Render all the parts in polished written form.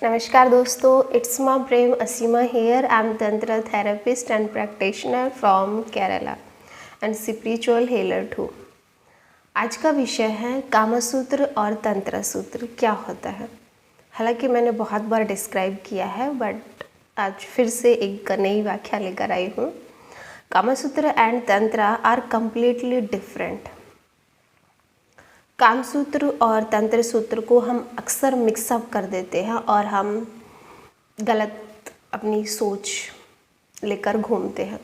नमस्कार दोस्तों, it's my Prem Asima here. I am tantra therapist and practitioner from Kerala and spiritual healer too. आज का विषय है कामसूत्र और तंत्र सूत्र क्या होता है। हालांकि मैंने बहुत बार डिस्क्राइब किया है, बट आज फिर से एक नई व्याख्या लेकर आई हूँ। कामसूत्र एंड तंत्र आर कम्प्लीटली डिफरेंट। कामसूत्र और तंत्र सूत्र को हम अक्सर मिक्सअप कर देते हैं और हम गलत अपनी सोच लेकर घूमते हैं।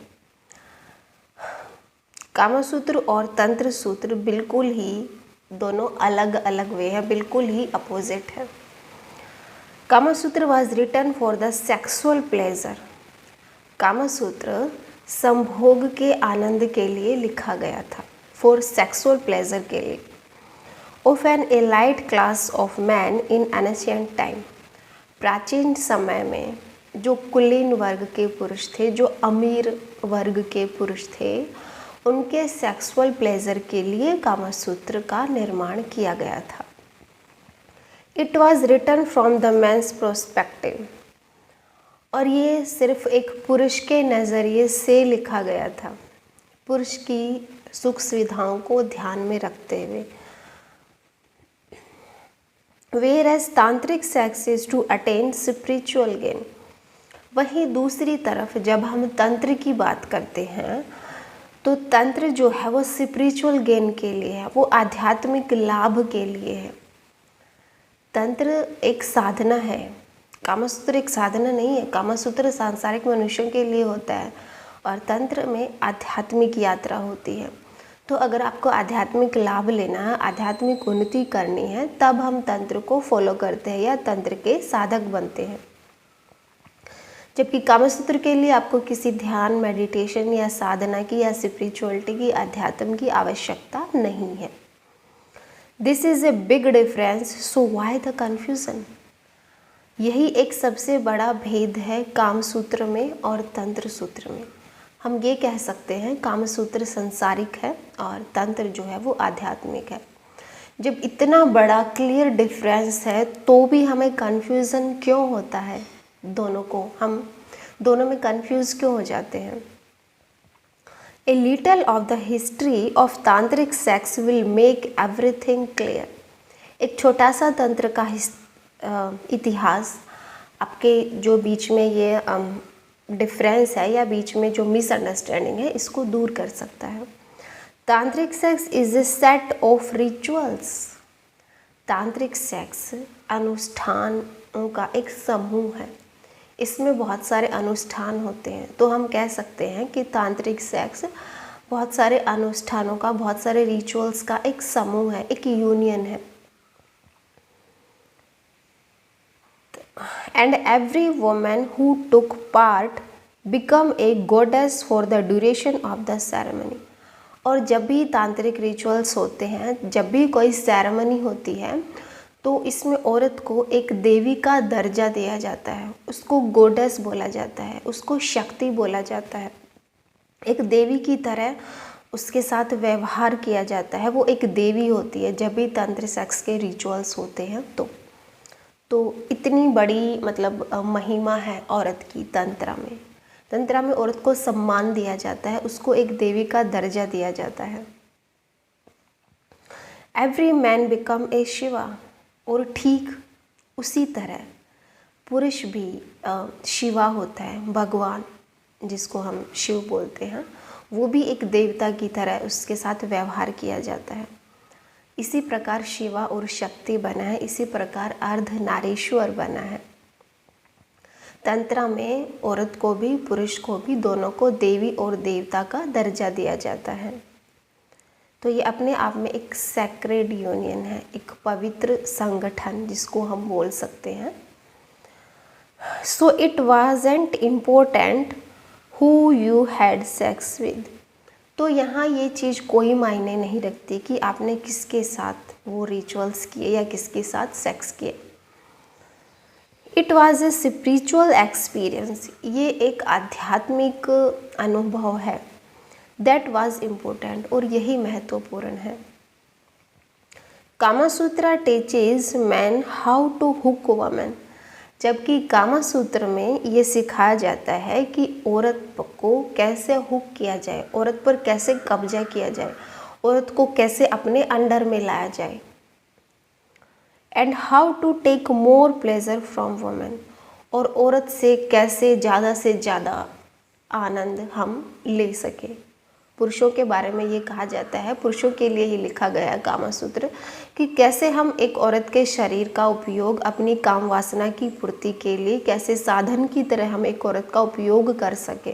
कामसूत्र और तंत्र सूत्र बिल्कुल ही दोनों अलग अलग वे हैं, बिल्कुल ही अपोजिट है। Kamasutra was written for the sexual pleasure. Kamasutra संभोग के आनंद के लिए लिखा गया था, फॉर सेक्सुअल प्लेजर के लिए। Of an elite class of man in ancient time. प्राचीन समय में जो कुलीन वर्ग के पुरुष थे, जो अमीर वर्ग के पुरुष थे, उनके सेक्सुअल प्लेजर के लिए कामसूत्र का निर्माण किया गया था। It was written from the man's prospective. और ये सिर्फ एक पुरुष के नज़रिए से लिखा गया था, पुरुष की सुख सुविधाओं को ध्यान में रखते हुए। Whereas tantric sex is to attain spiritual gain. वहीं दूसरी तरफ जब हम तंत्र की बात करते हैं तो तंत्र जो है वो स्पिरिचुअल गेन के लिए है, वो आध्यात्मिक लाभ के लिए है। तंत्र एक साधना है, कामसूत्र एक साधना नहीं है। कामसूत्र सांसारिक मनुष्यों के लिए होता है और तंत्र में आध्यात्मिक यात्रा होती है। तो अगर आपको आध्यात्मिक लाभ लेना है, आध्यात्मिक उन्नति करनी है, तब हम तंत्र को फॉलो करते हैं या तंत्र के साधक बनते हैं। जबकि कामसूत्र के लिए आपको किसी ध्यान, मेडिटेशन या साधना की या स्पिरिचुअलिटी की, अध्यात्म की आवश्यकता नहीं है। This is a big difference, so why the confusion. यही एक सबसे बड़ा भेद है कामसूत्र में और तंत्र सूत्र में। हम ये कह सकते हैं कामसूत्र संसारिक है और तंत्र जो है वो आध्यात्मिक है। जब इतना बड़ा क्लियर डिफरेंस है तो भी हमें कन्फ्यूज़न क्यों होता है? हम दोनों में कन्फ्यूज़ क्यों हो जाते हैं? A little of the history of tantric sex will make everything clear. एक छोटा सा तंत्र का इतिहास आपके जो बीच में ये डिफरेंस है या बीच में जो मिसअंडरस्टैंडिंग है, इसको दूर कर सकता है। तांत्रिक sex is a set of rituals. तांत्रिक सेक्स अनुष्ठानों का एक समूह है। इसमें बहुत सारे अनुष्ठान होते हैं, तो हम कह सकते हैं कि तांत्रिक सेक्स बहुत सारे अनुष्ठानों का, बहुत सारे रिचुअल्स का एक समूह है, एक यूनियन है। And every woman who took part become a goddess for the duration of the ceremony। और जब भी तांत्रिक रिचुअल्स होते हैं, जब भी कोई सेरेमनी होती है, तो इसमें औरत को एक देवी का दर्जा दिया जाता है, उसको गोडेस बोला जाता है, उसको शक्ति बोला जाता है। एक देवी की तरह उसके साथ व्यवहार किया जाता है, वो एक देवी होती है जब भी तंत्र सेक्स के रिचुअल्स होते हैं। तो इतनी बड़ी महिमा है औरत की तंत्र में। तंत्र में औरत को सम्मान दिया जाता है, उसको एक देवी का दर्जा दिया जाता है। Every man become a Shiva. और ठीक उसी तरह पुरुष भी शिवा होता है, भगवान जिसको हम शिव बोलते हैं, वो भी एक देवता की तरह उसके साथ व्यवहार किया जाता है। इसी प्रकार शिवा और शक्ति बना है, इसी प्रकार अर्धनारीश्वर बना है। तंत्र में औरत को भी, पुरुष को भी, दोनों को देवी और देवता का दर्जा दिया जाता है। तो ये अपने आप में एक सैक्रेड यूनियन है, एक पवित्र संगठन जिसको हम बोल सकते हैं। So it wasn't important who you had sex with. तो यहाँ ये चीज़ कोई मायने नहीं रखती कि आपने किसके साथ वो रिचुअल्स किए या किसके साथ सेक्स किए। It was a spiritual experience. ये एक आध्यात्मिक अनुभव है। दैट वाज इम्पोर्टेंट, और यही महत्वपूर्ण है। Kamasutra teaches man how to hook women. जबकि कामा सूत्र में ये सिखाया जाता है कि औरत को कैसे हुक किया जाए, औरत पर कैसे कब्जा किया जाए, औरत को कैसे अपने अंडर में लाया जाए, and how to take more pleasure from women, और औरत से कैसे ज़्यादा आनंद हम ले सकें। पुरुषों के बारे में ये कहा जाता है, पुरुषों के लिए ही लिखा गया है कामा सूत्र, कि कैसे हम एक औरत के शरीर का उपयोग अपनी काम वासना की पूर्ति के लिए, कैसे साधन की तरह हम एक औरत का उपयोग कर सके।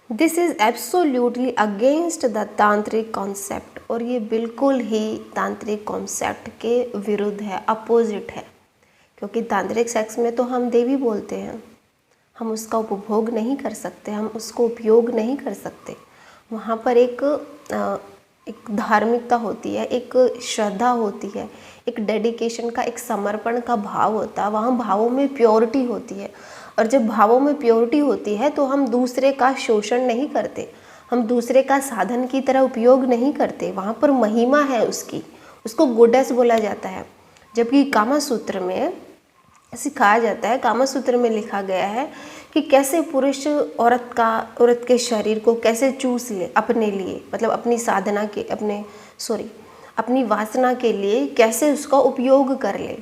This is absolutely against the तांत्रिक कॉन्सेप्ट, और ये बिल्कुल ही तांत्रिक कॉन्सेप्ट के विरुद्ध है, अपोजिट है। क्योंकि तांत्रिक सेक्स में तो हम देवी बोलते हैं, हम उसका उपभोग नहीं कर सकते, हम उसको उपयोग नहीं कर सकते। वहाँ पर एक धार्मिकता होती है, एक श्रद्धा होती है, एक डेडिकेशन का, एक समर्पण का भाव होता है। वहाँ भावों में प्योरिटी होती है, और जब भावों में प्योरिटी होती है तो हम दूसरे का शोषण नहीं करते, हम दूसरे का साधन की तरह उपयोग नहीं करते। वहाँ पर महिमा है उसकी, उसको गोडेस बोला जाता है। जबकि कामा सूत्र में सिखाया जाता है, कामा सूत्र में लिखा गया है कि कैसे पुरुष औरत के शरीर को कैसे चूस ले अपने लिए, मतलब अपनी साधना के, अपनी वासना के लिए कैसे उसका उपयोग कर ले।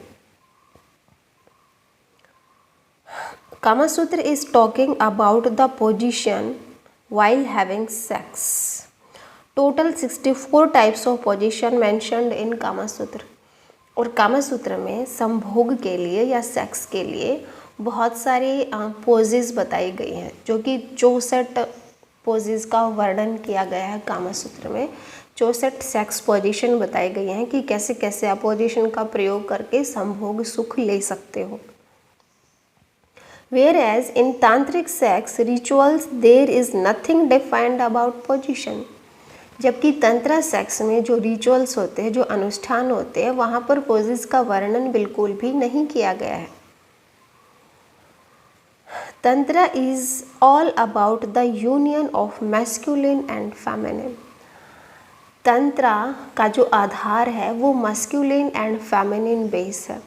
कामा Sutra is talking about the position while having sex. Total 64 types of position mentioned in कामा सूत्र। और कामा सूत्र में संभोग के लिए या सेक्स के लिए बहुत सारे पोजेस बताई गई हैं, जो कि 64 पोजेस का वर्णन किया गया है कामा सूत्र में। 64 सेक्स पोजीशन बताई गई हैं कि कैसे कैसे आप पोजीशन का प्रयोग करके संभोग सुख ले सकते हो। Whereas in tantric sex rituals there is nothing defined about position. जबकि तंत्रा सेक्स में जो रिचुअल्स होते हैं, जो अनुष्ठान होते हैं, वहाँ पर पोजेस का वर्णन बिल्कुल भी नहीं किया गया है। Tantra is all about the union of masculine and feminine. Tantra का जो आधार है वो मस्कुलिन एंड फेमिनिन बेस है,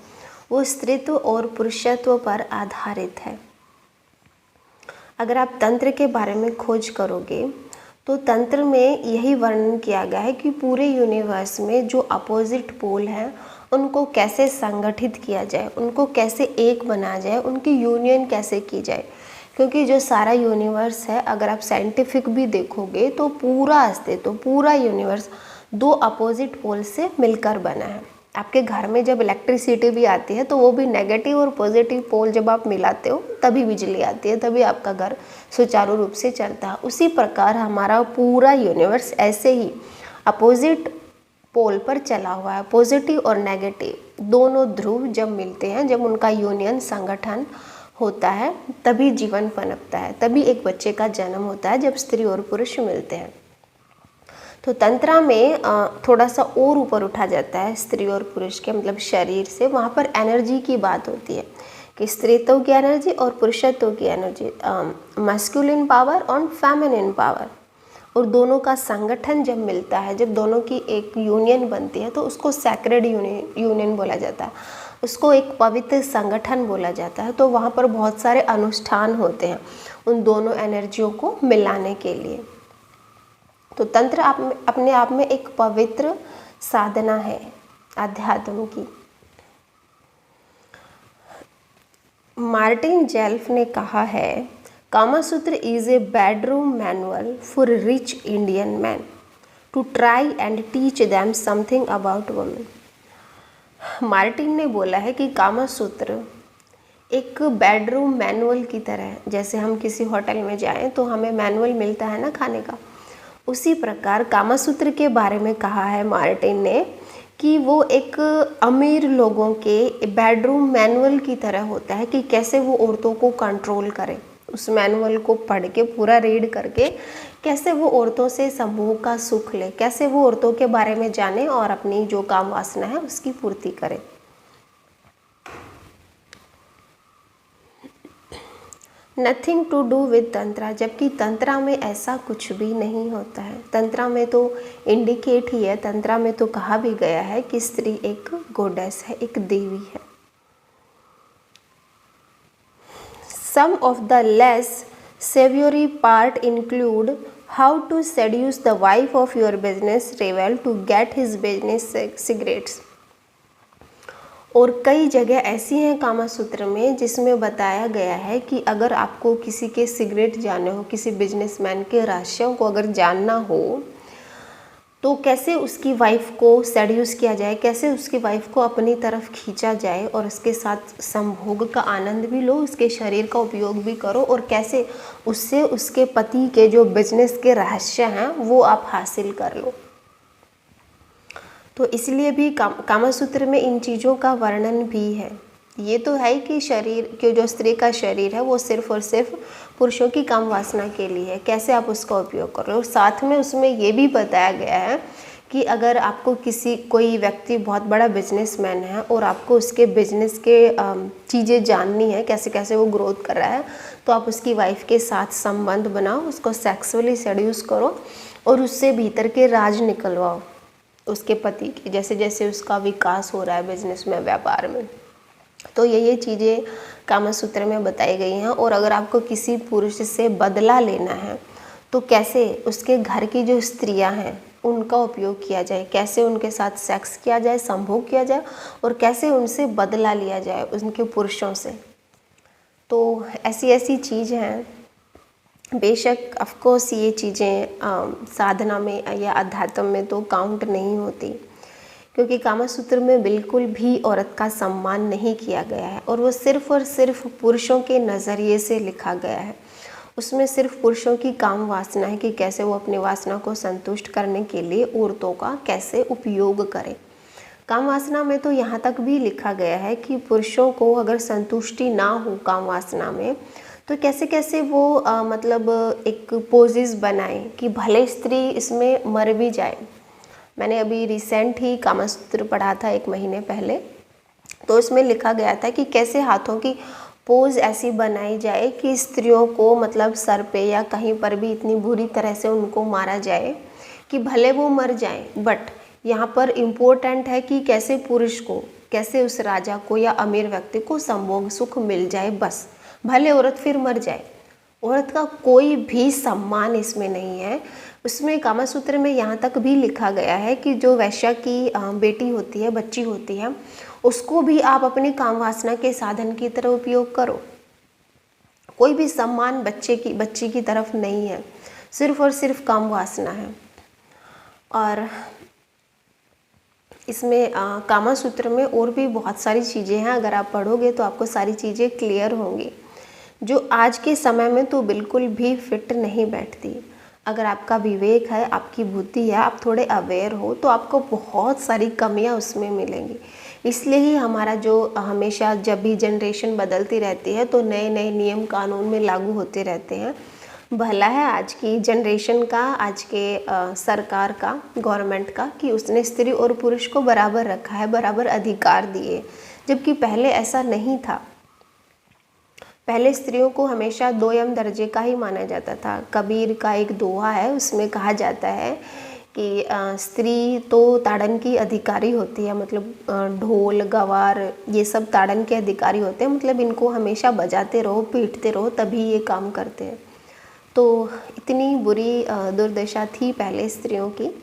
वो स्त्रीत्व और पुरुषत्व पर आधारित है। अगर आप तंत्र के बारे में खोज करोगे तो तंत्र में यही वर्णन किया गया है कि पूरे यूनिवर्स में जो अपोजिट पोल हैं उनको कैसे संगठित किया जाए, उनको कैसे एक बनाया जाए, उनकी यूनियन कैसे की जाए। क्योंकि जो सारा यूनिवर्स है, अगर आप साइंटिफिक भी देखोगे तो पूरा अस्तित्व, पूरा यूनिवर्स दो अपोजिट पोल से मिलकर बना है। आपके घर में जब इलेक्ट्रिसिटी भी आती है तो वो भी नेगेटिव और पॉजिटिव पोल जब आप मिलाते हो तभी बिजली आती है, तभी आपका घर सुचारू रूप से चलता है। उसी प्रकार हमारा पूरा यूनिवर्स ऐसे ही अपोजिट पोल पर चला हुआ है। पॉजिटिव और नेगेटिव दोनों ध्रुव जब मिलते हैं, जब उनका यूनियन संगठन होता है, तभी जीवन पनपता है, तभी एक बच्चे का जन्म होता है, जब स्त्री और पुरुष मिलते हैं। तो तंत्रा में थोड़ा सा और ऊपर उठा जाता है स्त्री और पुरुष के, मतलब शरीर से। वहाँ पर एनर्जी की बात होती है कि स्त्रीत्व की एनर्जी और पुरुषत्व की एनर्जी, मस्कुलिन पावर और फेमिनिन पावर, और दोनों का संगठन जब मिलता है, जब दोनों की एक यूनियन बनती है तो उसको सैक्रेड यूनियन बोला जाता है, उसको एक पवित्र संगठन बोला जाता है। तो वहाँ पर बहुत सारे अनुष्ठान होते हैं उन दोनों एनर्जियों को मिलाने के लिए। तो तंत्र अपने आप में एक पवित्र साधना है अध्यात्म की। मार्टिन जेल्फ ने कहा है, Kama Sutra is a bedroom manual for rich Indian man to try and teach them something about women. Martin ने बोला है कि कामा सूत्र एक बेडरूम मैनुअल की तरह है। जैसे हम किसी होटल में जाएं तो हमें मैनुअल मिलता है ना खाने का, उसी प्रकार कामा सूत्र के बारे में कहा है मार्टिन ने कि वो एक अमीर लोगों के बेडरूम मैनुअल की तरह होता है, कि कैसे वो औरतों को कंट्रोल करें। उस मैनुअल को पढ़ के, पूरा रीड करके, कैसे वो औरतों से संभोग का सुख ले, कैसे वो औरतों के बारे में जाने और अपनी जो काम वासना है उसकी पूर्ति करे। Nothing to do with tantra, जबकि तंत्रा में ऐसा कुछ भी नहीं होता है। तंत्रा में तो इंडिकेट ही है, तंत्रा में तो कहा भी गया है कि स्त्री एक गोडेस है, एक देवी है। Some of the less savory part include how to seduce the wife of your business rival to get his business cigarettes. और कई जगह ऐसी हैं कामा सूत्र में जिसमें बताया गया है कि अगर आपको किसी के सिगरेट जानने हो, किसी बिजनेसमैन के रहस्यों को अगर जानना हो तो कैसे उसकी वाइफ को सेड्यूस किया जाए, कैसे उसकी वाइफ को अपनी तरफ खींचा जाए और उसके साथ संभोग का आनंद भी लो, उसके शरीर का उपयोग भी करो, और कैसे उससे उसके पति के जो बिजनेस के रहस्य हैं वो आप हासिल कर लो। तो इसलिए भी कामा सूत्र में इन चीज़ों का वर्णन भी है। ये तो है कि शरीर के जो स्त्री का शरीर है वो सिर्फ और सिर्फ पुरुषों की काम वासना के लिए है, कैसे आप उसका उपयोग कर रहे हो। साथ में उसमें ये भी बताया गया है कि अगर आपको कोई व्यक्ति बहुत बड़ा बिजनेसमैन है और आपको उसके बिजनेस के चीज़ें जाननी है, कैसे कैसे वो ग्रोथ कर रहा है, तो आप उसकी वाइफ के साथ संबंध बनाओ, उसको सेक्सुअली सेड्यूस करो और उससे भीतर के राज निकलवाओ उसके पति की, जैसे जैसे उसका विकास हो रहा है बिजनेस में, व्यापार में। तो ये चीज़ें कामा सूत्र में बताई गई हैं। और अगर आपको किसी पुरुष से बदला लेना है तो कैसे उसके घर की जो स्त्रियां हैं उनका उपयोग किया जाए, कैसे उनके साथ सेक्स किया जाए, संभोग किया जाए, और कैसे उनसे बदला लिया जाए उनके पुरुषों से। तो ऐसी ऐसी चीज़ हैं। बेशक ऑफकोर्स ये चीज़ें साधना में या अध्यात्म में तो काउंट नहीं होती, क्योंकि कामा सूत्र में बिल्कुल भी औरत का सम्मान नहीं किया गया है और वो सिर्फ और सिर्फ पुरुषों के नज़रिए से लिखा गया है। उसमें सिर्फ पुरुषों की काम वासना है कि कैसे वो अपनी वासना को संतुष्ट करने के लिए औरतों का कैसे उपयोग करें। काम वासना में तो यहाँ तक भी लिखा गया है कि पुरुषों को अगर संतुष्टि ना हो काम वासना में तो कैसे कैसे वो मतलब एक पोजेस बनाएं कि भले स्त्री इसमें मर भी जाए। मैंने अभी रिसेंट ही कामा सूत्र पढ़ा था 1 महीने पहले, तो इसमें लिखा गया था कि कैसे हाथों की पोज ऐसी बनाई जाए कि स्त्रियों को मतलब सर पे या कहीं पर भी इतनी बुरी तरह से उनको मारा जाए कि भले वो मर जाएं, बट यहाँ पर इम्पोर्टेंट है कि कैसे पुरुष को, कैसे उस राजा को या अमीर व्यक्ति को संभोग सुख मिल जाए, बस भले औरत फिर मर जाए। औरत का कोई भी सम्मान इसमें नहीं है। उसमें कामा सूत्र में यहाँ तक भी लिखा गया है कि जो वैश्या की बेटी होती है, बच्ची होती है, उसको भी आप अपनी काम वासना के साधन की तरह उपयोग करो। कोई भी सम्मान बच्ची की तरफ नहीं है, सिर्फ और सिर्फ काम वासना है। और इसमें कामा सूत्र में और भी बहुत सारी चीज़ें हैं, अगर आप पढ़ोगे तो आपको सारी चीज़ें क्लियर होंगी, जो आज के समय में तो बिल्कुल भी फिट नहीं बैठती। अगर आपका विवेक है, आपकी बुद्धि है, आप थोड़े अवेयर हो तो आपको बहुत सारी कमियां उसमें मिलेंगी। इसलिए ही हमारा जो हमेशा जब भी जनरेशन बदलती रहती है तो नए नए नियम कानून में लागू होते रहते हैं। भला है आज की जनरेशन का, आज के सरकार का, गवर्नमेंट का, कि उसने स्त्री और पुरुष को बराबर रखा है, बराबर अधिकार दिए, जबकि पहले ऐसा नहीं था। पहले स्त्रियों को हमेशा 2m दर्जे का ही माना जाता था। कबीर का एक दोहा है, उसमें कहा जाता है कि स्त्री तो ताड़न की अधिकारी होती है, मतलब ढोल गवार ये सब ताड़न के अधिकारी होते हैं, मतलब इनको हमेशा बजाते रहो, पीटते रहो, तभी ये काम करते हैं। तो इतनी बुरी दुर्दशा थी पहले स्त्रियों की।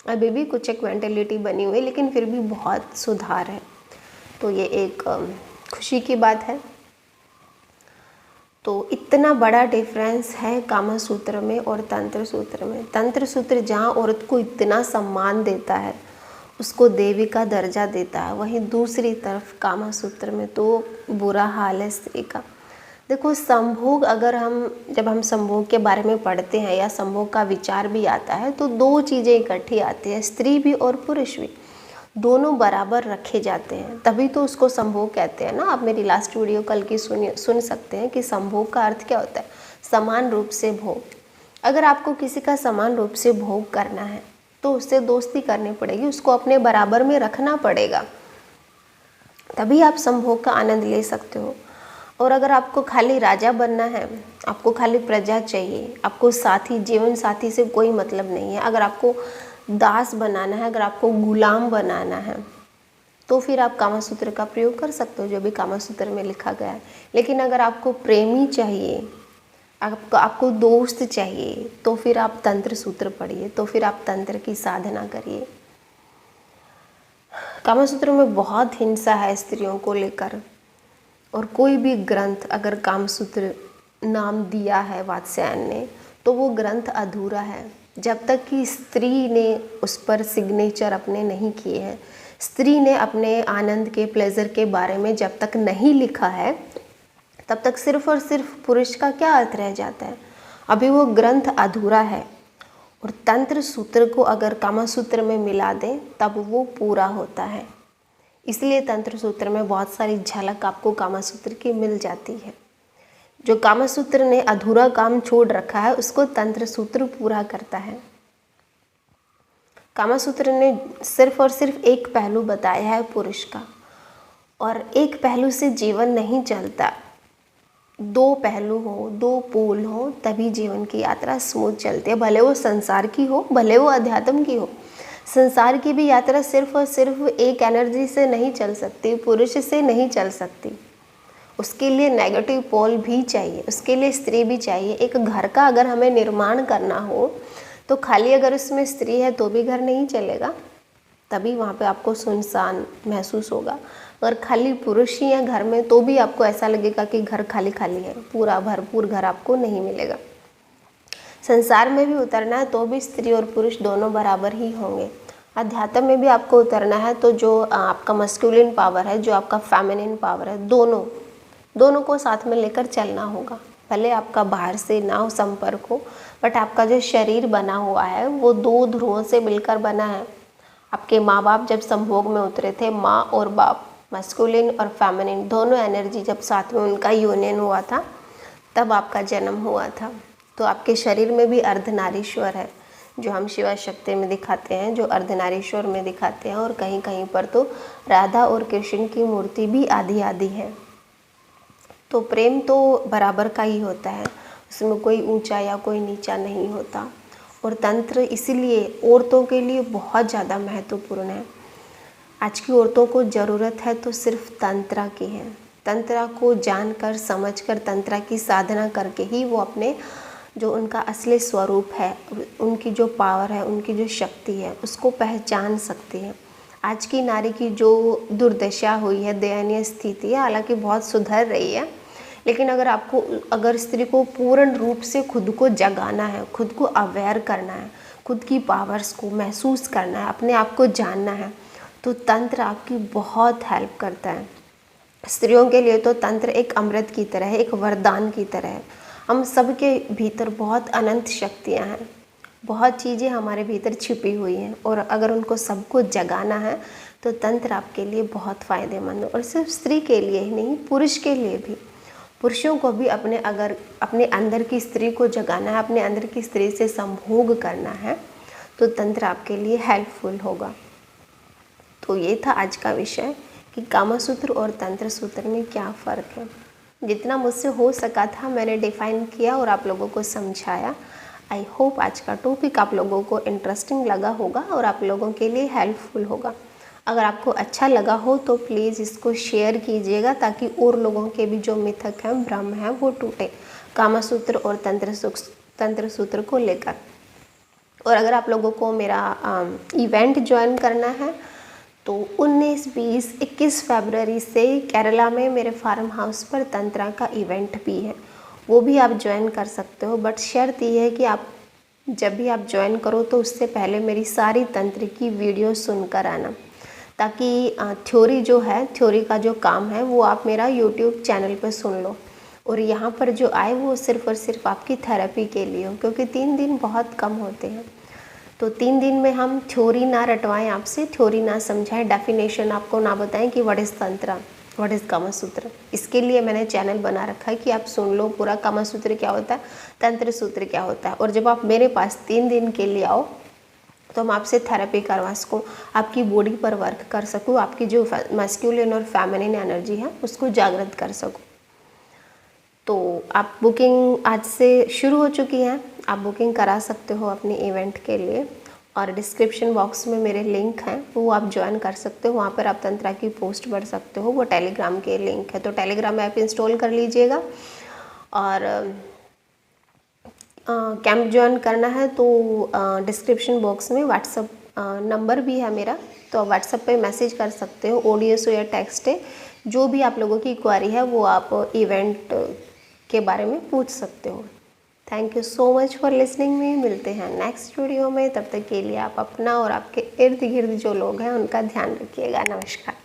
अभी भी कुछ एक मेंटेलिटी बनी हुई है, लेकिन फिर भी बहुत सुधार है। तो ये एक खुशी की बात है। तो इतना बड़ा डिफरेंस है कामा सूत्र में और तंत्र सूत्र में। तंत्र सूत्र जहाँ औरत को इतना सम्मान देता है, उसको देवी का दर्जा देता है, वहीं दूसरी तरफ कामा सूत्र में तो बुरा हाल है स्त्री का। देखो संभोग, जब हम संभोग के बारे में पढ़ते हैं या संभोग का विचार भी आता है तो 2 चीज़ें इकट्ठी आती है, स्त्री भी और पुरुष भी, दोनों बराबर रखे जाते हैं, तभी तो उसको संभोग कहते हैं ना। आप मेरी लास्ट वीडियो कल की सुन सकते हैं कि संभोग का अर्थ क्या होता है, समान रूप से भोग। अगर आपको किसी का समान रूप से भोग करना है तो उससे दोस्ती करनी पड़ेगी, उसको अपने बराबर में रखना पड़ेगा, तभी आप संभोग का आनंद ले सकते हो। और अगर आपको खाली राजा बनना है, आपको खाली प्रजा चाहिए, आपको साथी, जीवन साथी से कोई मतलब नहीं है, अगर आपको दास बनाना है, अगर आपको गुलाम बनाना है, तो फिर आप कामा सूत्र का प्रयोग कर सकते हो, जो भी कामा सूत्र में लिखा गया है। लेकिन अगर आपको प्रेमी चाहिए, आपको दोस्त चाहिए, तो फिर आप तंत्र सूत्र पढ़िए, तो फिर आप तंत्र की साधना करिए। कामा सूत्र में बहुत हिंसा है स्त्रियों को लेकर, और कोई भी ग्रंथ अगर कामसूत्र नाम दिया है वात्स्यायन ने, तो वो ग्रंथ अधूरा है। जब तक कि स्त्री ने उस पर सिग्नेचर अपने नहीं किए हैं, स्त्री ने अपने आनंद के, प्लेजर के बारे में जब तक नहीं लिखा है, तब तक सिर्फ और सिर्फ पुरुष का क्या अर्थ रह जाता है, अभी वो ग्रंथ अधूरा है। और तंत्र सूत्र को अगर कामा सूत्र में मिला दें तब वो पूरा होता है। इसलिए तंत्र सूत्र में बहुत सारी झलक आपको कामा सूत्र की मिल जाती है। जो कामा सूत्र ने अधूरा काम छोड़ रखा है, उसको तंत्र सूत्र पूरा करता है। कामा सूत्र ने सिर्फ और सिर्फ एक पहलू बताया है पुरुष का, और एक पहलू से जीवन नहीं चलता। दो पहलू हो, दो पोल हो, तभी जीवन की यात्रा स्मूथ चलती है। भले वो संसार की हो, भले वो अध्यात्म की हो। संसार की भी यात्रा सिर्फ और सिर्फ एक एनर्जी से नहीं चल सकती, पुरुष से नहीं चल सकती। उसके लिए नेगेटिव पोल भी चाहिए, उसके लिए स्त्री भी चाहिए। एक घर का अगर हमें निर्माण करना हो, तो खाली अगर उसमें स्त्री है तो भी घर नहीं चलेगा, तभी वहाँ पे आपको सुनसान महसूस होगा। अगर खाली पुरुष ही है घर में, तो भी आपको ऐसा लगेगा कि घर खाली खाली है, पूरा भरपूर घर आपको नहीं मिलेगा। संसार में भी उतरना है तो भी स्त्री और पुरुष दोनों बराबर ही होंगे। अध्यात्म में भी आपको उतरना है तो जो आपका मस्कुलिन पावर है, जो आपका फेमिनिन पावर है, दोनों को साथ में लेकर चलना होगा। भले आपका बाहर से ना हो संपर्क हो, बट आपका जो शरीर बना हुआ है वो दो ध्रुवों से मिलकर बना है। आपके माँ बाप जब संभोग में उतरे थे, माँ और बाप, मस्कुलिन और फेमिनिन दोनों एनर्जी जब साथ में उनका यूनियन हुआ था, तब आपका जन्म हुआ था। तो आपके शरीर में भी अर्धनारीश्वर है, जो हम शिवा शक्ति में दिखाते हैं, जो अर्धनारीश्वर में दिखाते हैं। और कहीं कहीं पर तो राधा और कृष्ण की मूर्ति भी आधी आधी है। तो प्रेम तो बराबर का ही होता है, उसमें कोई ऊंचा या कोई नीचा नहीं होता। और तंत्र इसीलिए औरतों के लिए बहुत ज़्यादा महत्वपूर्ण है। आज की औरतों को ज़रूरत है तो सिर्फ तंत्रा की है। तंत्रा को जानकर, समझकर, तंत्रा की साधना करके ही वो अपने जो उनका असली स्वरूप है, उनकी जो पावर है, उनकी जो शक्ति है, उसको पहचान सकती है। आज की नारी की जो दुर्दशा हुई है, दयनीय स्थिति है, हालांकि बहुत सुधर रही है, लेकिन अगर स्त्री को पूर्ण रूप से खुद को जगाना है, खुद को अवेयर करना है, खुद की पावर्स को महसूस करना है, अपने आप को जानना है, तो तंत्र आपकी बहुत हेल्प करता है। स्त्रियों के लिए तो तंत्र एक अमृत की तरह है, एक वरदान की तरह है। हम सबके भीतर बहुत अनंत शक्तियाँ हैं, बहुत चीज़ें हमारे भीतर छिपी हुई हैं, और अगर उनको सबको जगाना है तो तंत्र आपके लिए बहुत फ़ायदेमंद है। और सिर्फ स्त्री के लिए ही नहीं, पुरुष के लिए भी। पुरुषों को भी अपने अंदर की स्त्री को जगाना है, अपने अंदर की स्त्री से संभोग करना है, तो तंत्र आपके लिए हेल्पफुल होगा। तो ये था आज का विषय कि कामा सूत्र और तंत्र सूत्र में क्या फ़र्क है। जितना मुझसे हो सका था मैंने डिफ़ाइन किया और आप लोगों को समझाया। आई होप आज का टॉपिक आप लोगों को इंटरेस्टिंग लगा होगा और आप लोगों के लिए हेल्पफुल होगा। अगर आपको अच्छा लगा हो तो प्लीज़ इसको शेयर कीजिएगा, ताकि और लोगों के भी जो मिथक हैं, भ्रम हैं, वो टूटे कामा सूत्र और तंत्र सूत्र को लेकर। और अगर आप लोगों को मेरा इवेंट ज्वाइन करना है तो 19, 20, 21 फरवरी से केरला में मेरे फार्म हाउस पर तंत्रा का इवेंट भी है, वो भी आप ज्वाइन कर सकते हो। बट शर्त ये है कि आप जब भी आप ज्वाइन करो तो उससे पहले मेरी सारी तंत्र की वीडियो सुनकर आना, ताकि थ्योरी का जो काम है वो आप मेरा यूट्यूब चैनल पर सुन लो, और यहाँ पर जो आए वो सिर्फ़ और सिर्फ आपकी थेरेपी के लिए हो, क्योंकि 3 दिन बहुत कम होते हैं। तो 3 दिन में हम थ्योरी ना रटवाएं आपसे, थ्योरी ना समझाएं, डेफिनेशन आपको ना बताएं कि what is tantra, what is Kama Sutra. इसके लिए मैंने चैनल बना रखा है कि आप सुन लो पूरा कामा सूत्र क्या होता है, तंत्र सूत्र क्या होता है। और जब आप मेरे पास 3 दिन के लिए आओ तो हम आपसे थेरेपी करवा सकूँ, आपकी बॉडी पर वर्क कर सकूँ, आपकी जो मैस्कुलिन और फेमिनिन एनर्जी है उसको जागृत कर सकूँ। तो आप बुकिंग आज से शुरू हो चुकी है, आप बुकिंग करा सकते हो अपने इवेंट के लिए। और डिस्क्रिप्शन बॉक्स में मेरे लिंक हैं, वो आप ज्वाइन कर सकते हो। वहाँ पर आप तंत्रा की पोस्ट पढ़ सकते हो। वो टेलीग्राम के लिंक है, तो टेलीग्राम ऐप इंस्टॉल कर लीजिएगा। और कैंप ज्वाइन करना है तो डिस्क्रिप्शन बॉक्स में व्हाट्सअप नंबर भी है मेरा, तो आप व्हाट्सअप पे मैसेज कर सकते हो। ऑडियो हो या टेक्स्ट है, जो भी आप लोगों की क्वेरी है वो आप इवेंट के बारे में पूछ सकते हो। Thank you so much for listening में। मिलते हैं नेक्स्ट वीडियो में, तब तक के लिए आप अपना और आपके इर्द गिर्द जो लोग हैं उनका ध्यान रखिएगा। नमस्कार।